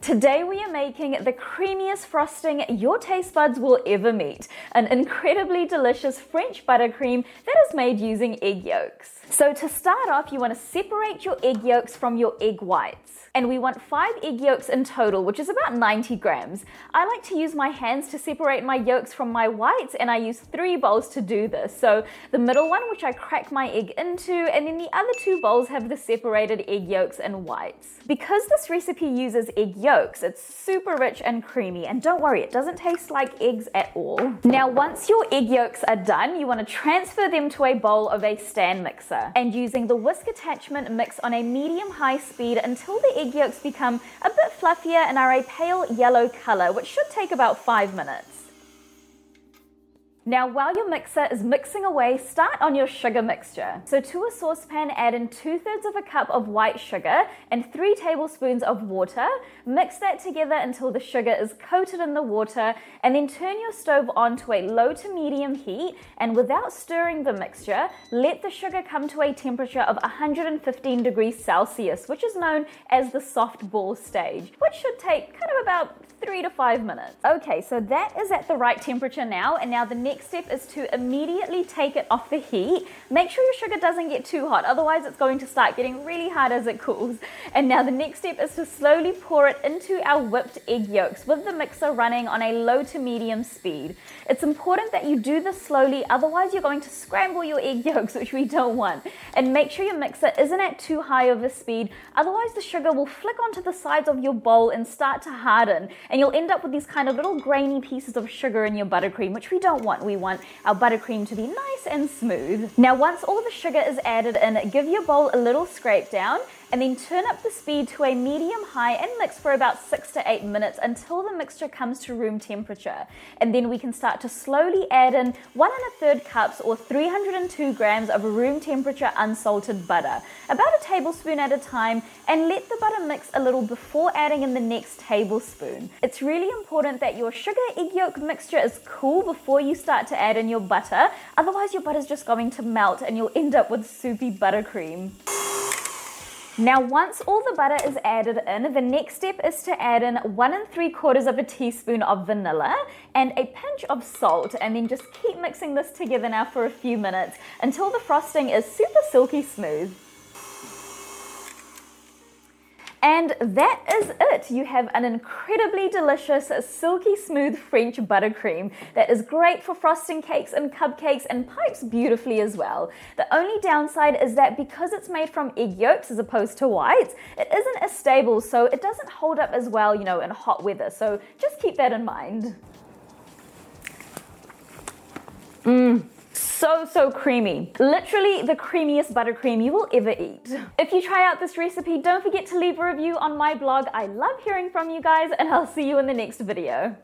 Today we are making the creamiest frosting your taste buds will ever meet, an incredibly delicious French buttercream that is made using egg yolks. So to start off, you want to separate your egg yolks from your egg whites. And we want 5 egg yolks in total, which is about 90 grams. I like to use my hands to separate my yolks from my whites, and I use 3 bowls to do this. So the middle one, which I crack my egg into, and then the other 2 bowls have the separated egg yolks and whites. Because this recipe uses egg yolks, it's super rich and creamy, and don't worry, it doesn't taste like eggs at all. Now, once your egg yolks are done, you want to transfer them to a bowl of a stand mixer. And using the whisk attachment, mix on a medium-high speed until the egg yolks become a bit fluffier and are a pale yellow color, which should take about 5 minutes. Now, while your mixer is mixing away, start on your sugar mixture. So to a saucepan, add in 2/3 of a cup of white sugar and 3 tablespoons of water. Mix that together until the sugar is coated in the water, and then turn your stove on to a low to medium heat, and without stirring the mixture, let the sugar come to a temperature of 115 degrees Celsius, which is known as the soft ball stage, which should take kind of about 3 to 5 minutes. Okay, so that is at the right temperature now, and now the next step is to immediately take it off the heat. Make sure your sugar doesn't get too hot, otherwise it's going to start getting really hot as it cools. And now the next step is to slowly pour it into our whipped egg yolks with the mixer running on a low to medium speed. It's important that you do this slowly, otherwise you're going to scramble your egg yolks, which we don't want. And make sure your mixer isn't at too high of a speed, otherwise the sugar will flick onto the sides of your bowl and start to harden, and you'll end up with these kind of little grainy pieces of sugar in your buttercream, which we don't want. We want our buttercream to be nice and smooth. Now, once all the sugar is added in, give your bowl a little scrape down, and then turn up the speed to a medium-high and mix for about 6 to 8 minutes until the mixture comes to room temperature. And then we can start to slowly add in 1 1/3 cups or 302 grams of room temperature unsalted butter, about a tablespoon at a time, and let the butter mix a little before adding in the next tablespoon. It's really important that your sugar egg yolk mixture is cool before you start to add in your butter, otherwise your butter is just going to melt and you'll end up with soupy buttercream. Now, once all the butter is added in, the next step is to add in 1 3/4 of a teaspoon of vanilla and a pinch of salt, and then just keep mixing this together now for a few minutes until the frosting is super silky smooth. And that is it. You have an incredibly delicious, silky smooth French buttercream that is great for frosting cakes and cupcakes and pipes beautifully as well. The only downside is that because it's made from egg yolks as opposed to whites, it isn't as stable, so it doesn't hold up as well, in hot weather. So just keep that in mind. So creamy. Literally the creamiest buttercream you will ever eat. If you try out this recipe, don't forget to leave a review on my blog. I love hearing from you guys, and I'll see you in the next video.